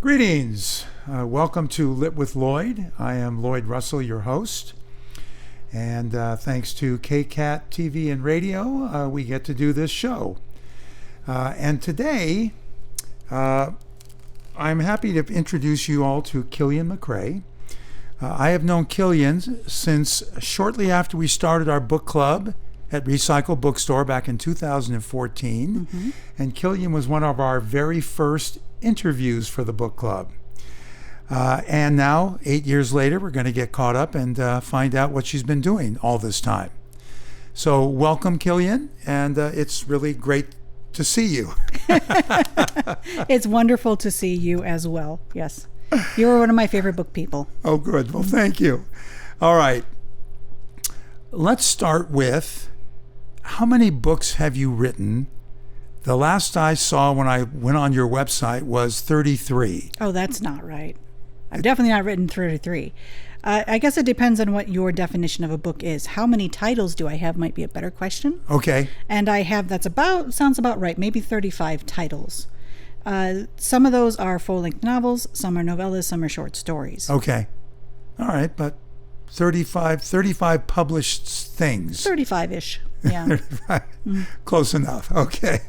Greetings. Welcome to Lit with Lloyd. I am Lloyd Russell, your host. And thanks to KCAT TV and radio, we get to do this show. And today, I'm happy to introduce you all to Killian McRae. I have known Killian since shortly after we started our book club at Recycle Bookstore back in 2014. Mm-hmm. And Killian was one of our very first interviews for the book club. And now, 8 years later, we're going to get caught up and find out what she's been doing all this time. So welcome, Killian, and it's really great to see you. It's wonderful to see you as well, yes. You are one of my favorite book people. Oh, good. Well, thank you. All right. Let's start with, how many books have you written? The last I saw when I went on your website was 33. Oh, that's not right. I've definitely not written 33. I guess it depends on what your definition of a book is. How many titles do I have might be a better question. Okay. And I have, sounds about right, maybe 35 titles. Some of those are full-length novels, some are novellas, some are short stories. Okay. All right, but 35 published things. 35-ish, yeah. 35. Close enough. Okay.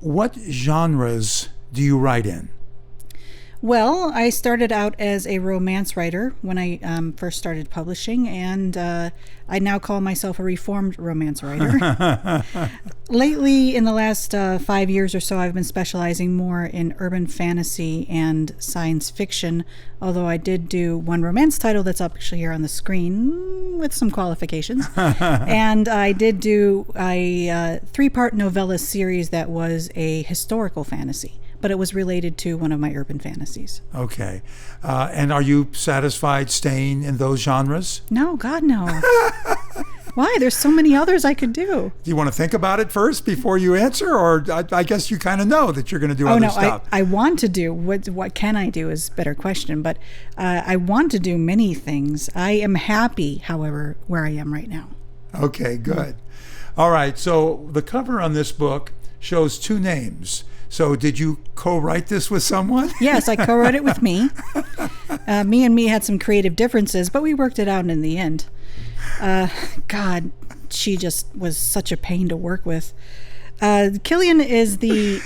What genres do you write in? Well, I started out as a romance writer when I first started publishing, and I now call myself a reformed romance writer. Lately, in the last 5 years or so, I've been specializing more in urban fantasy and science fiction, although I did do one romance title that's up actually here on the screen with some qualifications. And I did do a 3-part novella series that was a historical fantasy, but it was related to one of my urban fantasies. Okay. And are you satisfied staying in those genres? No, God, no. Why? There's so many others I could do. Do you want to think about it first before you answer? Or I guess you kind of know that you're going to do other stuff. I want to do. What can I do is a better question. But I want to do many things. I am happy, however, where I am right now. Okay, good. All right. So the cover on this book shows 2 names. So did you co-write this with someone? Yes, I co-wrote it with me. Me and me had some creative differences, but we worked it out in the end. God, she just was such a pain to work with. Killian is the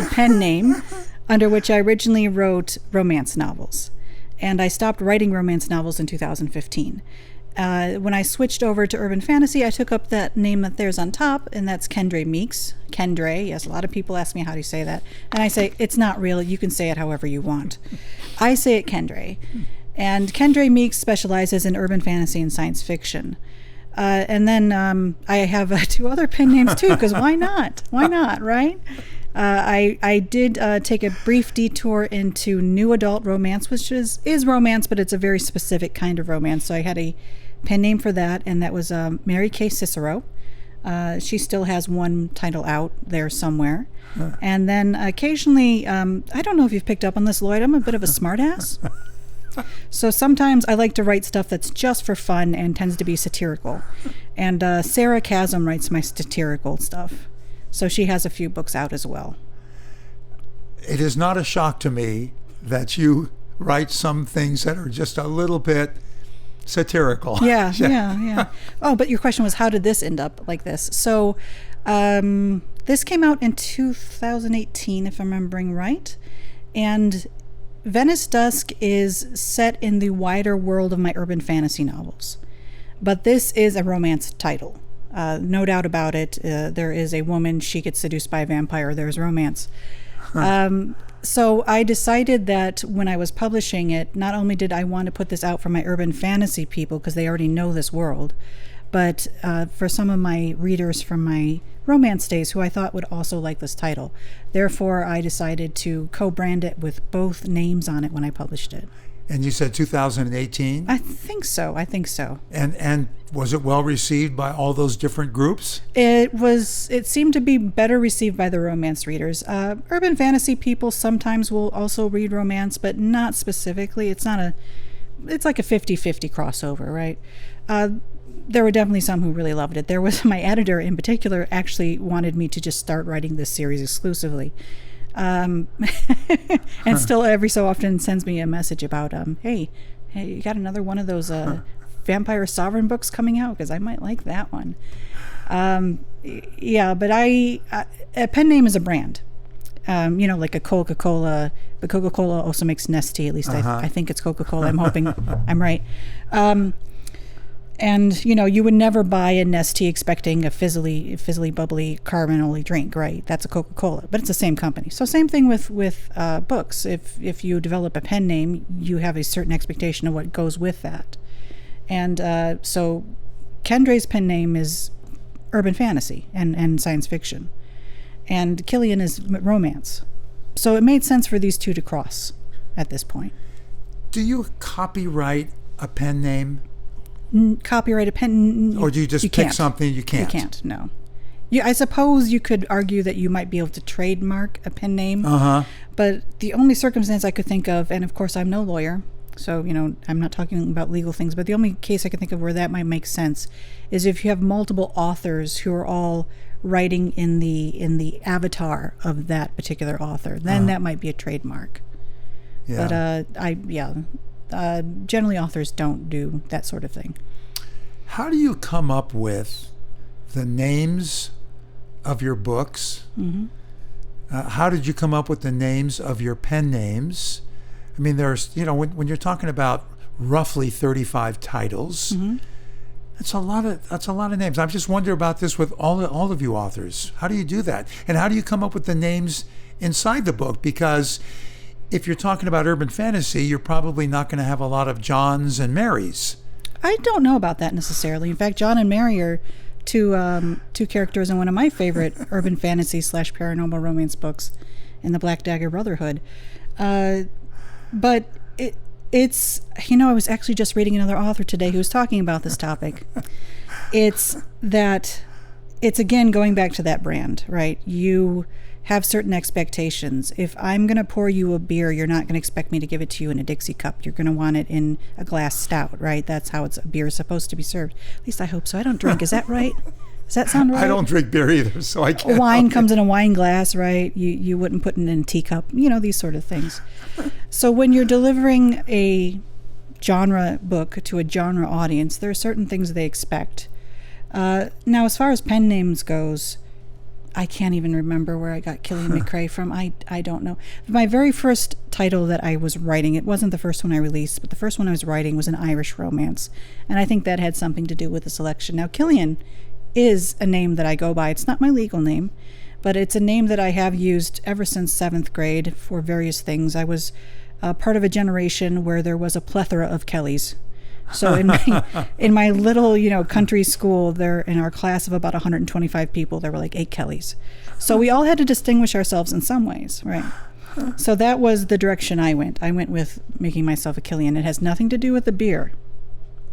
pen name under which I originally wrote romance novels. And I stopped writing romance novels in 2015. When I switched over to urban fantasy, I took up that name that there's on top, and that's Kendre Meeks. Kendre, yes, a lot of people ask me how do you say that. And I say, it's not real. You can say it however you want. I say it Kendre. And Kendre Meeks specializes in urban fantasy and science fiction. And then I have 2 other pen names too, because why not? Why not, right? I did take a brief detour into new adult romance, which is romance, but it's a very specific kind of romance. So I had a pen name for that, and that was Mary Kay Cicero. She still has one title out there somewhere. And then occasionally, I don't know if you've picked up on this, Lloyd, I'm a bit of a smartass. So sometimes I like to write stuff that's just for fun and tends to be satirical. And Sarah Chasm writes my satirical stuff. So she has a few books out as well. It is not a shock to me that you write some things that are just a little bit satirical. Yeah. Oh, but your question was, how did this end up like this? So this came out in 2018, if I'm remembering right. And Venice Dusk is set in the wider world of my urban fantasy novels. But this is a romance title. No doubt about it. There is a woman, she gets seduced by a vampire, there's romance. So I decided that when I was publishing it, not only did I want to put this out for my urban fantasy people, because they already know this world, but for some of my readers from my romance days who I thought would also like this title. Therefore, I decided to co-brand it with both names on it when I published it. And you said 2018? I think so. And was it well received by all those different groups? It seemed to be better received by the romance readers. Urban fantasy people sometimes will also read romance, but not specifically. It's like a 50-50 crossover, right? There were definitely some who really loved it. There was my editor in particular actually wanted me to just start writing this series exclusively. And still every so often sends me a message about, hey, you got another one of those Vampire Sovereign books coming out? Because I might like that one. Yeah, but a pen name is a brand. Like a Coca-Cola, but Coca-Cola also makes Nestea. At least I think it's Coca-Cola. I'm hoping I'm right. And, you would never buy a Nestea expecting a fizzly, bubbly, carbon-only drink, right? That's a Coca-Cola, but it's the same company. So same thing with books. If you develop a pen name, you have a certain expectation of what goes with that. And so Kendra's pen name is urban fantasy and science fiction. And Killian is romance. So it made sense for these two to cross at this point. Do you copyright a pen name? Copyright a pen? Or do you just pick something? You can't. You can't, no. I suppose you could argue that you might be able to trademark a pen name. But the only circumstance I could think of, and of course I'm no lawyer, so, I'm not talking about legal things, but the only case I can think of where that might make sense is if you have multiple authors who are all writing in the avatar of that particular author, then that might be a trademark. Yeah. But generally authors don't do that sort of thing. How do you come up with the names of your books? How did you come up with the names of your pen names? I mean, there's, when you're talking about roughly 35 titles, that's a lot of names. I've just wondered about this with all of you authors. How do you do that? And how do you come up with the names inside the book? Because if you're talking about urban fantasy, you're probably not going to have a lot of Johns and Marys. I don't know about that necessarily. In fact, John and Mary are two characters in one of my favorite urban fantasy / paranormal romance books in the Black Dagger Brotherhood. But it's, I was actually just reading another author today who was talking about this topic. It's again going back to that brand, right? You have certain expectations. If I'm going to pour you a beer, you're not going to expect me to give it to you in a Dixie cup. You're going to want it in a glass stout, right? That's how a beer is supposed to be served. At least I hope so. I don't drink. Is that right? Does that sound right? I don't drink beer either, so I can't. Wine comes in a wine glass, right? You wouldn't put it in a teacup. These sort of things. So when you're delivering a genre book to a genre audience, there are certain things they expect. Now, as far as pen names goes, I can't even remember where I got Killian McRae from. I don't know. My very first title that I was writing, it wasn't the first one I released, but the first one I was writing was an Irish romance. And I think that had something to do with the selection. Now, Killian is a name that I go by. It's not my legal name, but it's a name that I have used ever since 7th grade for various things. I was part of a generation where there was a plethora of Kellys. So in my little, country school, there in our class of about 125 people, there were like 8 Kellys. So we all had to distinguish ourselves in some ways, right? So that was the direction I went. I went with making myself a Killian. It has nothing to do with the beer.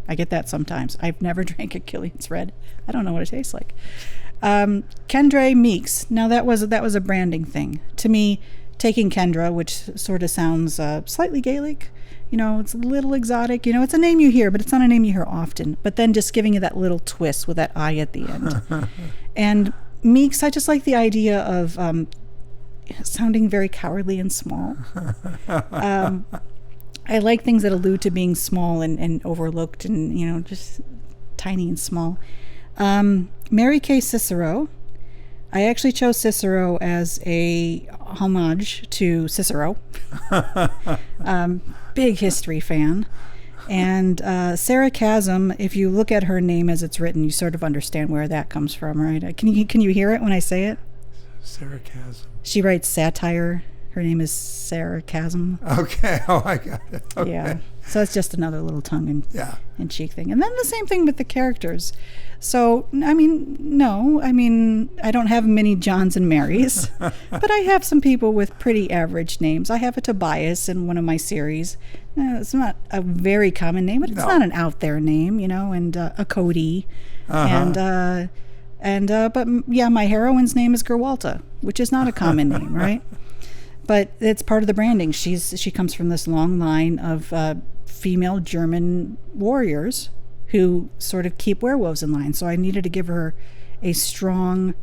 I get that sometimes. I've never drank a Killian's Red. I don't know what it tastes like. Kendra Meeks. Now that was a branding thing. To me, taking Kendra, which sort of sounds slightly Gaelic, it's a little exotic. It's a name you hear, but it's not a name you hear often. But then just giving it that little twist with that I at the end. And Meeks, I just like the idea of sounding very cowardly and small. I like things that allude to being small and overlooked and, just tiny and small. Mary Kay Cicero. I actually chose Cicero as a homage to Cicero. Big history fan. And Sarah Chasm, if you look at her name as it's written, you sort of understand where that comes from, right? Can you hear it when I say it? Sarah Chasm. She writes satire. Her name is Sarah Chasm. Okay. Oh, I got it. Okay. Yeah. So it's just another little tongue in cheek thing. And then the same thing with the characters. So, I don't have many Johns and Marys, but I have some people with pretty average names. I have a Tobias in one of my series. It's not a very common name, but it's not an out there name, and a Cody. But my heroine's name is Gerwalta, which is not a common name, right? But it's part of the branding. She comes from this long line of female German warriors who sort of keep werewolves in line. So I needed to give her a strong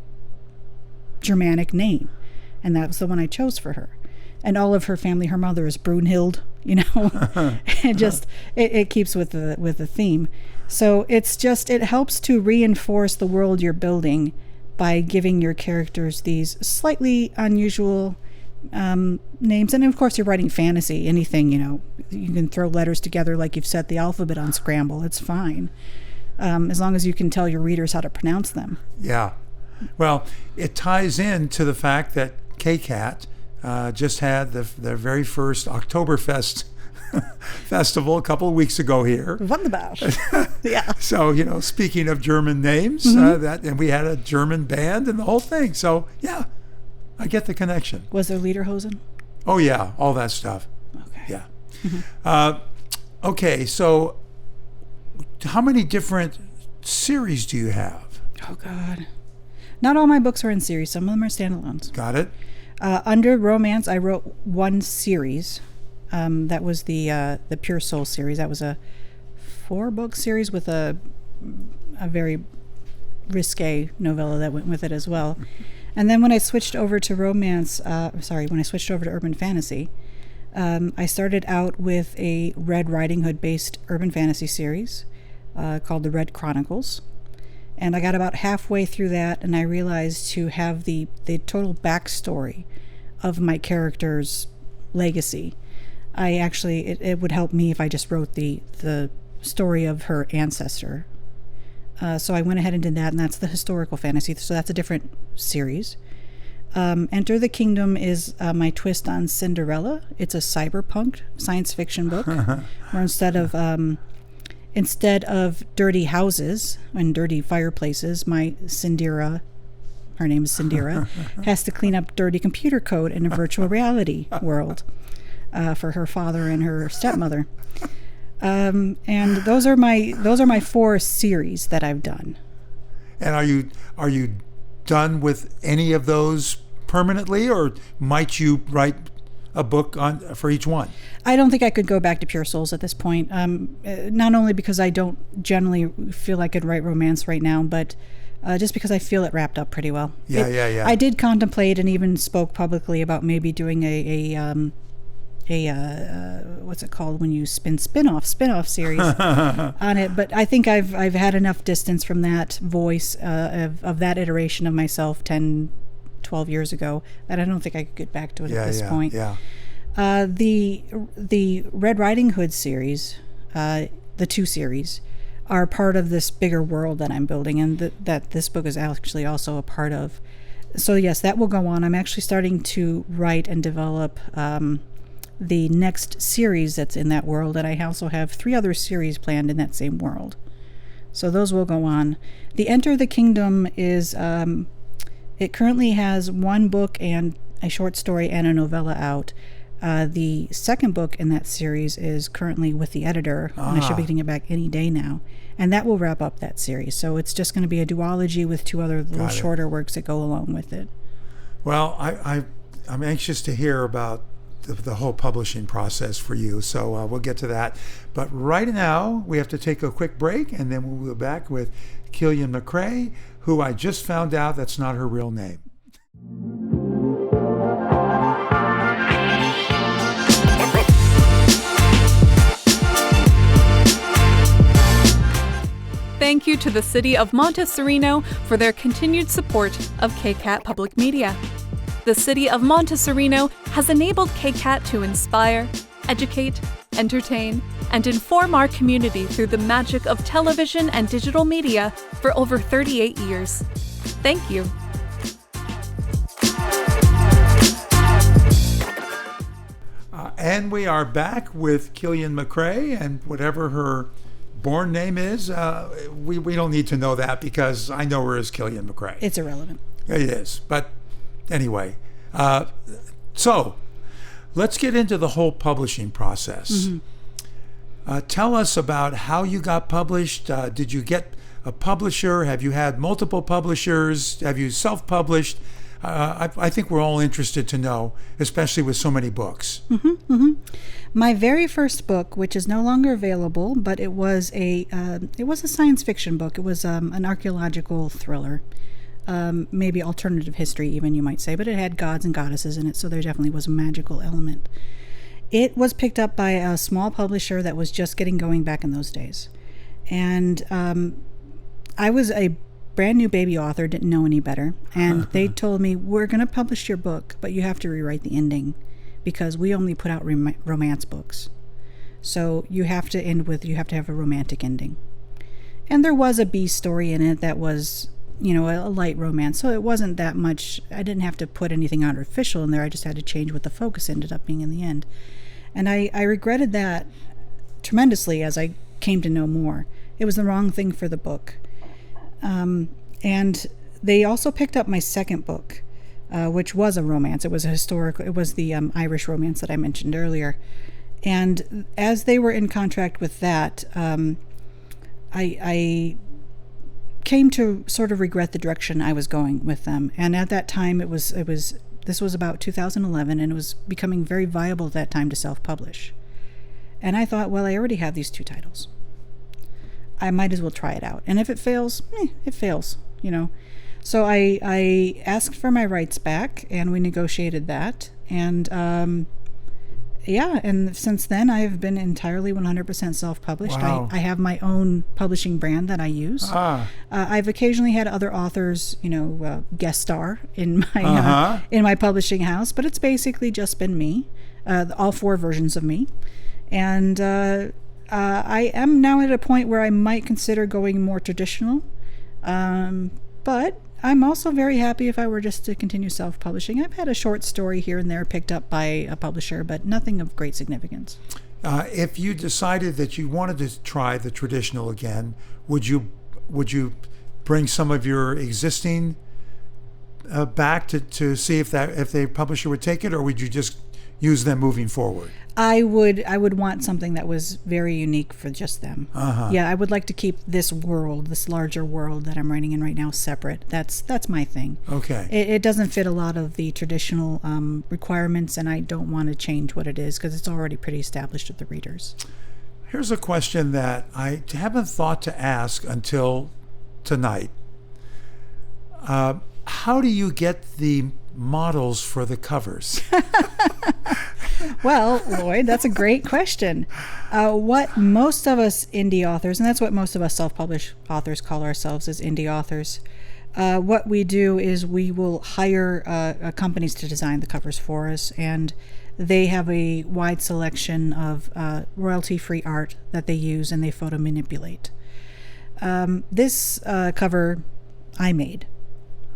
Germanic name. and that was the one I chose for her. And all of her family, her mother is Brunhild, you know. it keeps with the theme. So it helps to reinforce the world you're building by giving your characters these slightly unusual names. And of course, you're writing fantasy. Anything, you know, you can throw letters together like you've set the alphabet on scramble. It's fine, as long as you can tell your readers how to pronounce them. Yeah. Well, it ties in to the fact that KCAT just had their very first Oktoberfest festival a couple of weeks ago here. Wunderbar. Yeah. So, you know, speaking of German names, and we had a German band and the whole thing. So, yeah, I get the connection. Was there Lederhosen? Oh, yeah, all that stuff. Okay. Yeah. Okay, so how many different series do you have? Oh, God. Not all my books are in series. Some of them are standalones. Got it. Under romance, I wrote one series. That was the Pure Soul series. That was a 4-book series with a very risque novella that went with it as well. And then when I switched over to when I switched over to urban fantasy, I started out with a Red Riding Hood based urban fantasy series called The Red Chronicles. And I got about halfway through that, and I realized to have the total backstory of my character's legacy, it would help me if I just wrote the story of her ancestor. So I went ahead and did that, and that's the historical fantasy. So that's a different series. Enter the Kingdom is my twist on Cinderella. It's a cyberpunk science fiction book where instead of dirty houses and dirty fireplaces, my Cindera, her name is Cindera, has to clean up dirty computer code in a virtual reality world for her father and her stepmother. And those are my 4 series that I've done. And are you done with any of those permanently, or might you write a book for each one? I don't think I could go back to Pure Souls at this point. Not only because I don't generally feel I could write romance right now, but just because I feel it wrapped up pretty well. Yeah. I did contemplate and even spoke publicly about maybe doing a what's it called when you spin-off series on it, but I think I've had enough distance from that voice of that iteration of myself 10-12 years ago that I don't think I could get back to it at this point. The Red Riding Hood series, the 2 series, are part of this bigger world that I'm building, and that this book is actually also a part of. So yes, that will go on. I'm actually starting to write and develop the next series that's in that world, and I also have 3 other series planned in that same world. So those will go on. The Enter the Kingdom is, it currently has 1 book and a short story and a novella out. The second book in that series is currently with the editor, and I should be getting it back any day now. And that will wrap up that series. So it's just going to be a duology with 2 other little shorter works that go along with it. Well, I'm anxious to hear about the whole publishing process for you. So we'll get to that. But right now, we have to take a quick break, and then we'll be back with Killian McRae, who I just found out that's not her real name. Thank you to the City of Montessorino for their continued support of KCAT Public Media. The City of Montessorino has enabled KCAT to inspire, educate, entertain, and inform our community through the magic of television and digital media for over 38 years. Thank you. And we are back with Killian McRae, and whatever her born name is, we don't need to know that because I know her as Killian McRae. It's irrelevant. It is. But anyway, so let's get into the whole publishing process. Tell us about how you got published. Did you get a publisher? Have you had multiple publishers? Have you self-published? I think we're all interested to know, especially with so many books. My very first book, which is no longer available, but it was a science fiction book. It was an archaeological thriller maybe alternative history even, you might say, but it had gods and goddesses in it, so there definitely was a magical element. It was picked up by a small publisher that was just getting going back in those days. And I was a brand new baby author, didn't know any better, and they told me, we're going to publish your book, but you have to rewrite the ending because we only put out romance books. So you have to have a romantic ending. And there was a B story in it that was, a light romance, so it wasn't that much. I didn't have to put anything artificial in there. I just had to change what the focus ended up being in the end. And I regretted that tremendously as I came to know more. It was the wrong thing for the book. And they also picked up my second book, which was a romance. It was the Irish romance that I mentioned earlier. And as they were in contract with that, I came to sort of regret the direction I was going with them. And at that time, this was about 2011, and it was becoming very viable at that time to self-publish. And I thought, well, I already have these 2 titles. I might as well try it out. And if it fails, it fails, So I asked for my rights back, and we negotiated that. And and since then I've been entirely 100% self-published. Wow. I have my own publishing brand that I use. I've occasionally had other authors, guest star in my publishing house, but it's basically just been me, all 4 versions of me. And I am now at a point where I might consider going more traditional, but I'm also very happy if I were just to continue self-publishing. I've had a short story here and there picked up by a publisher, but nothing of great significance. If you decided that you wanted to try the traditional again, would you bring some of your existing back to see if the publisher would take it, or would you just use them moving forward? I would want something that was very unique for just them. Yeah, I would like to keep this larger world that I'm writing in right now, separate. That's my thing. Okay. It doesn't fit a lot of the traditional requirements, and I don't want to change what it is because it's already pretty established with the readers. Here's a question that I haven't thought to ask until tonight. How do you get the models for the covers? Well, Lloyd, that's a great question. What most of us indie authors, and that's what most of us self-published authors call ourselves, as indie authors, what we do is we will hire companies to design the covers for us, and they have a wide selection of royalty-free art that they use, and they photo manipulate. This cover I made.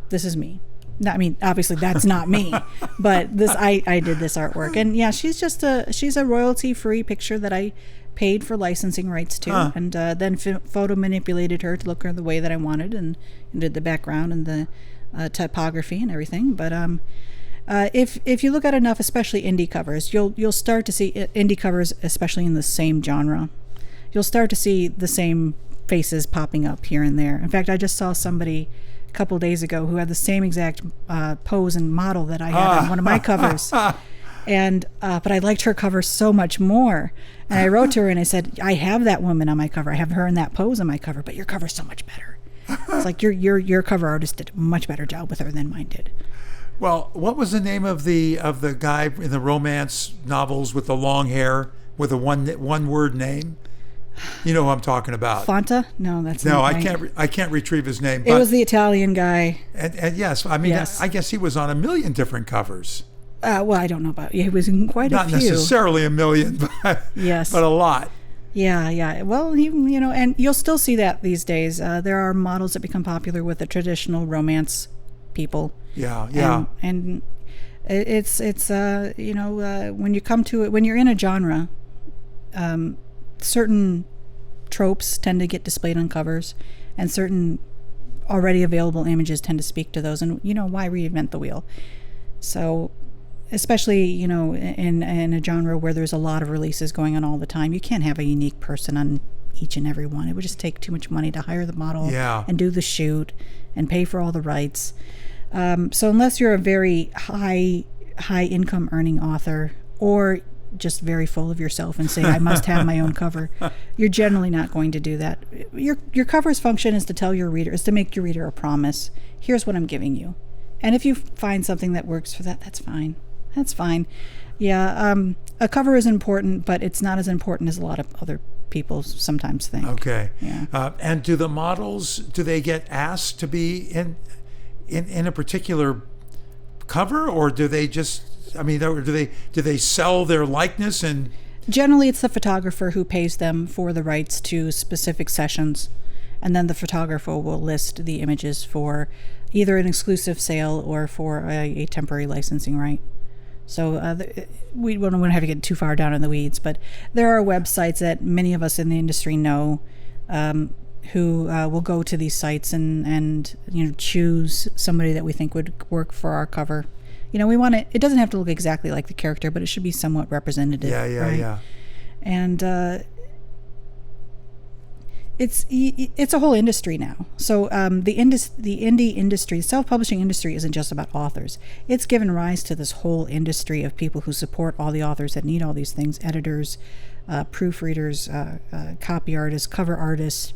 This is me. I mean, obviously that's not me, but I did this artwork, and yeah, she's a royalty-free picture that I paid for licensing rights to, and then photo manipulated her to look her the way that I wanted, and did the background and the typography and everything. But if you look at enough, especially indie covers, you'll start to see indie covers, especially in the same genre. You'll start to see the same faces popping up here and there. In fact, I just saw somebody a couple days ago who had the same exact pose and model that I had on one of my covers, and but I liked her cover so much more, and I wrote to her and I said, I have that woman on my cover, I have her in that pose on my cover, but your cover's so much better. It's like your cover artist did a much better job with her than mine did. Well, what was the name of the guy in the romance novels with the long hair with a one word name? You know who I'm talking about. Fanta? No, that's no. not I can't retrieve his name. It was the Italian guy. And yes, I mean, yes. I guess he was on a million different covers. Well, I don't know about. He was in quite a few. Not necessarily a million, but yes, but a lot. Yeah. Well, and you'll still see that these days. There are models that become popular with the traditional romance people. Yeah. And it's when you come to it, when you're in a genre, certain tropes tend to get displayed on covers, and certain already available images tend to speak to those, and why reinvent the wheel? So especially in a genre where there's a lot of releases going on all the time, you can't have a unique person on each and every one. It would just take too much money to hire the model and do the shoot and pay for all the rights. So unless you're a very high income earning author, or just very full of yourself and say, I must have my own cover, you're generally not going to do that. Your cover's function is to tell your reader, is to make your reader a promise. here's what I'm giving you. And if you find something that works for that, that's fine. That's fine. Yeah, a cover is important, but it's not as important as a lot of other people sometimes think. Okay. Yeah. And do the models, do they get asked to be in a particular cover, or do they just, I mean, do they sell their likeness? And generally it's the photographer who pays them for the rights to specific sessions, and then the photographer will list the images for either an exclusive sale or for a temporary licensing right. So we wouldn't have to get too far down in the weeds, but there are websites that many of us in the industry know, who will go to these sites and choose somebody that we think would work for our cover. We want it. It doesn't have to look exactly like the character, but it should be somewhat representative. Yeah. And it's a whole industry now. So the indie industry, self-publishing industry, isn't just about authors. It's given rise to this whole industry of people who support all the authors that need all these things: editors, proofreaders, copy artists, cover artists,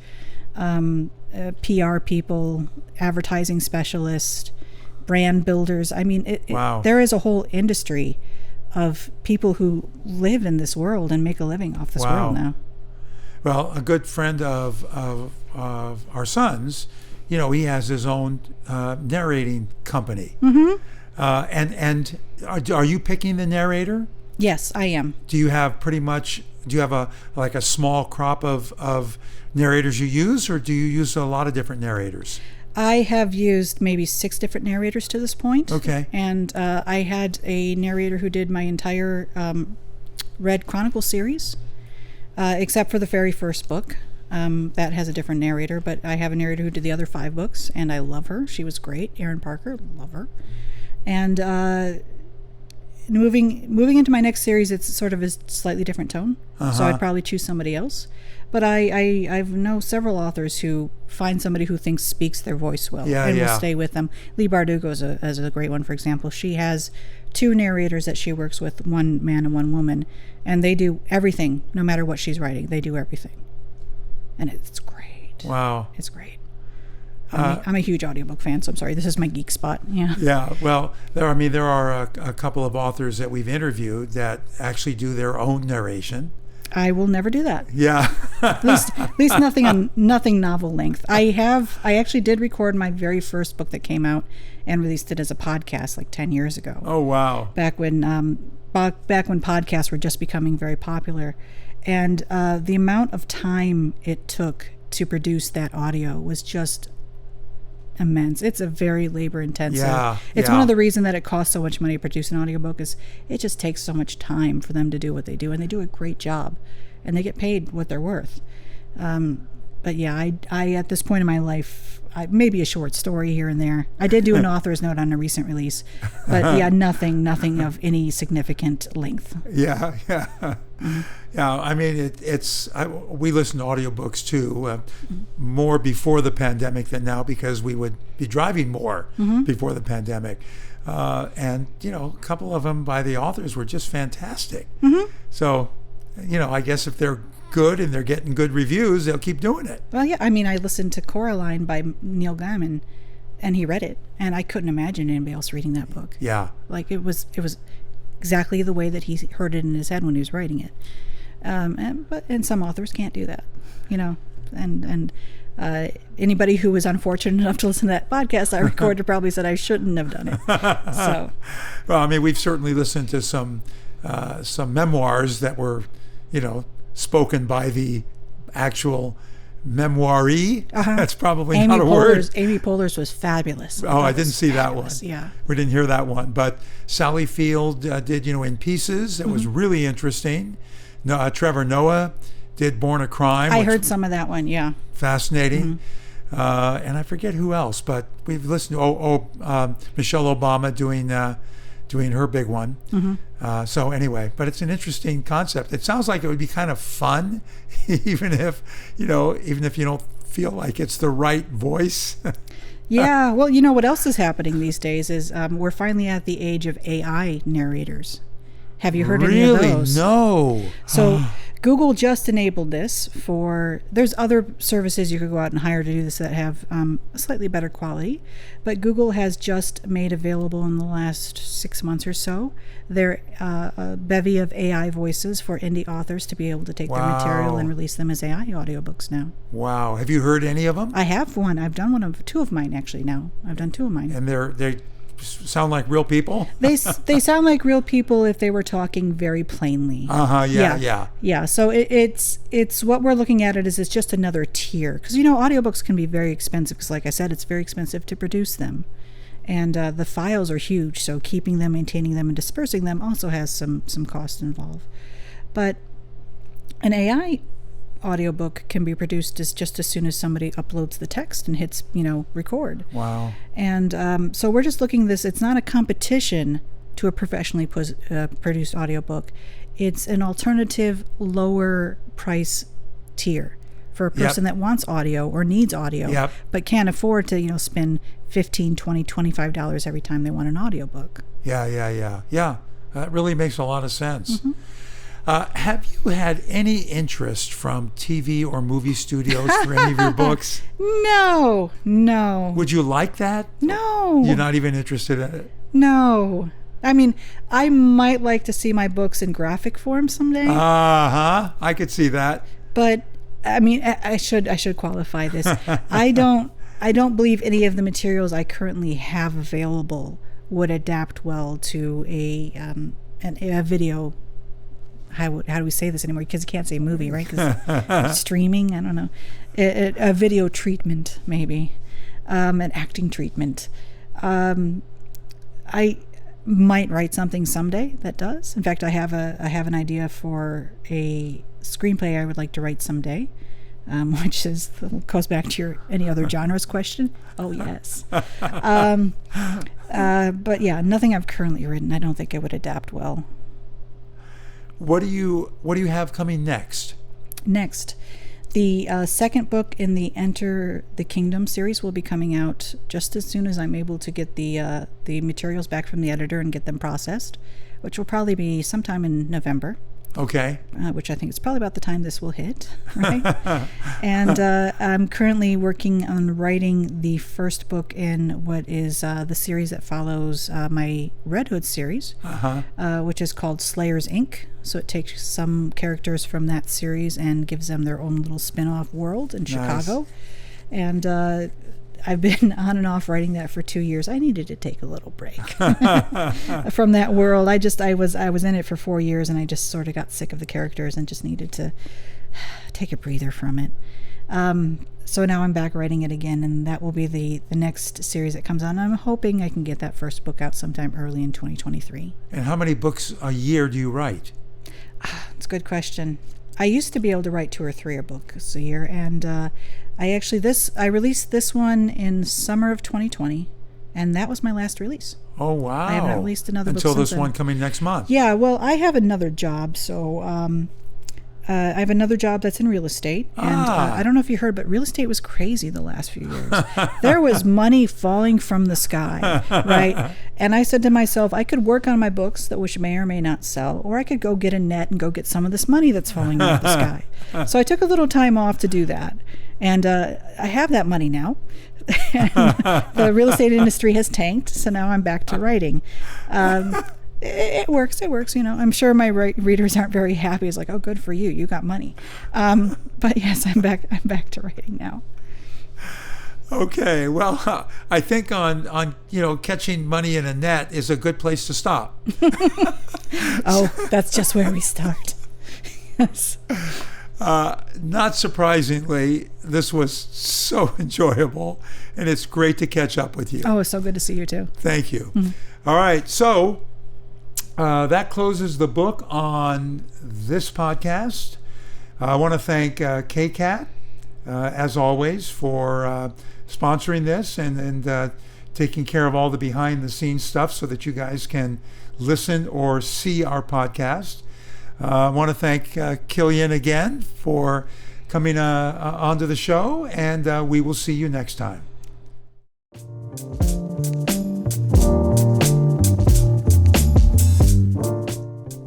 PR people, advertising specialists, brand builders. I mean, wow. There is a whole industry of people who live in this world and make a living off this world now. Well, a good friend of our son's, he has his own narrating company. Mm-hmm. And are you picking the narrator? Yes, I am. Do you have a small crop of narrators you use, or do you use a lot of different narrators? I have used maybe 6 different narrators to this point. Okay. And I had a narrator who did my entire Red Chronicle series. Except for the very first book. That has a different narrator, but I have a narrator who did the other 5 books, and I love her. She was great. Erin Parker, love her. And moving into my next series, it's sort of a slightly different tone. So I'd probably choose somebody else. But I know several authors who find somebody who thinks speaks their voice well and will stay with them. Leigh Bardugo is a great one, for example. She has 2 narrators that she works with, one man and one woman, and they do everything, no matter what she's writing. They do everything. And it's great. Wow. It's great. I'm a huge audiobook fan, so I'm sorry. This is my geek spot. Yeah. Yeah. Well, there are a couple of authors that we've interviewed that actually do their own narration. I will never do that. Yeah. At least nothing novel length. I actually did record my very first book that came out and released it as a podcast like 10 years ago. Oh, wow. Back when podcasts were just becoming very popular. And the amount of time it took to produce that audio was just immense. It's a very labor intensive. Yeah, it's one of the reasons that it costs so much money to produce an audiobook is it just takes so much time for them to do what they do, and they do a great job, and they get paid what they're worth. But yeah, I at this point in my life, maybe a short story here and there. I did do an author's note on a recent release, but yeah, nothing of any significant length. Yeah. Yeah, I mean, we listen to audiobooks too, more before the pandemic than now, because we would be driving more before the pandemic. And, a couple of them by the authors were just fantastic. So, I guess if they're good and they're getting good reviews, they'll keep doing it. Well, yeah, I mean, I listened to Coraline by Neil Gaiman, and he read it, and I couldn't imagine anybody else reading that book. Yeah. Like, it was exactly the way that he heard it in his head when he was writing it. And some authors can't do that, and anybody who was unfortunate enough to listen to that podcast I recorded probably said I shouldn't have done it. So, well, I mean, we've certainly listened to some memoirs that were, spoken by the actual memoiree. That's probably not a word. Amy Poehler's was fabulous. Oh, I didn't see that one. Yeah, we didn't hear that one. But Sally Field did, In Pieces. It was really interesting. Trevor Noah did Born a Crime. I heard some of that one. Yeah, fascinating. And I forget who else, but we've listened to Michelle Obama doing her big one. So anyway, but it's an interesting concept. It sounds like it would be kind of fun, even if you don't feel like it's the right voice. Yeah, well, what else is happening these days is we're finally at the age of AI narrators. Have you heard any of those? No. So Google just enabled this there's other services you could go out and hire to do this that have a slightly better quality, but Google has just made available in the last 6 months or so their a bevy of AI voices for indie authors to be able to take their material and release them as AI audiobooks now. Wow. Have you heard any of them? I have one. I've done two of mine actually now. I've done 2 of mine. And they sound like real people? They sound like real people if they were talking very plainly. Yeah. So it's what we're looking at it's just another tier, because audiobooks can be very expensive, because like I said, it's very expensive to produce them, and the files are huge, so keeping them, maintaining them, and dispersing them also has some cost involved. But an AI audiobook can be produced just as soon as somebody uploads the text and hits record. Wow. And so we're just looking at this. It's not a competition to a professionally produced audiobook. It's an alternative lower price tier for a person that wants audio or needs audio, but can't afford to spend $15, $20, $25 every time they want an audiobook. Yeah. That really makes a lot of sense. Mm-hmm. Have you had any interest from TV or movie studios for any of your books? No. Would you like that? No. You're not even interested in it? No. I mean, I might like to see my books in graphic form someday. I could see that. But I mean, I should qualify this. I don't believe any of the materials I currently have available would adapt well to a video. How do we say this anymore? Because you can't say movie, right? Because streaming, I don't know. A video treatment, maybe. An acting treatment. I might write something someday that does. In fact, I have an idea for a screenplay I would like to write someday, which goes back to your any other genres question. Oh, yes. But yeah, nothing I've currently written. I don't think it would adapt well. What do you have coming next? Next, the second book in the Enter the Kingdom series will be coming out just as soon as I'm able to get the materials back from the editor and get them processed, which will probably be sometime in November. Okay. Which I think is probably about the time this will hit, right? And I'm currently working on writing the first book in what is the series that follows my Red Hood series, which is called Slayers, Inc. So it takes some characters from that series and gives them their own little spin-off world in Chicago. And I've been on and off writing that for 2 years. I needed to take a little break from that world. I was in it for 4 years, and I just sort of got sick of the characters and just needed to take a breather from it. So now I'm back writing it again, and that will be the next series that comes on. I'm hoping I can get that first book out sometime early in 2023. And how many books a year do you write? It's a good question. I used to be able to write 2 or 3 books a year, and I released this one in summer of 2020, and that was my last release. Oh, wow. I have not released another book until since this one coming next month. Yeah, well, I have another job, so I have another job that's in real estate, and I don't know if you heard, but real estate was crazy the last few years. There was money falling from the sky, right? And I said to myself, I could work on my books that which may or may not sell, or I could go get a net and go get some of this money that's falling out of the sky. So I took a little time off to do that, and I have that money now. And the real estate industry has tanked, so now I'm back to writing. It works. I'm sure my readers aren't very happy. It's like, oh, good for you. You got money. But yes, I'm back to writing now. Okay. Well, I think on catching money in a net is a good place to stop. Oh, that's just where we start. Yes. Not surprisingly, this was so enjoyable, and it's great to catch up with you. Oh, it's so good to see you too. Thank you. Mm-hmm. All right. So that closes the book on this podcast. I want to thank KCAT, as always, for sponsoring this and taking care of all the behind-the-scenes stuff so that you guys can listen or see our podcast. I want to thank Killian again for coming onto the show, and we will see you next time.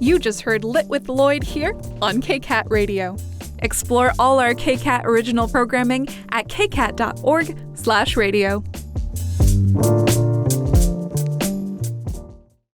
You just heard Lit with Lloyd here on KCAT Radio. Explore all our KCAT original programming at kcat.org/radio.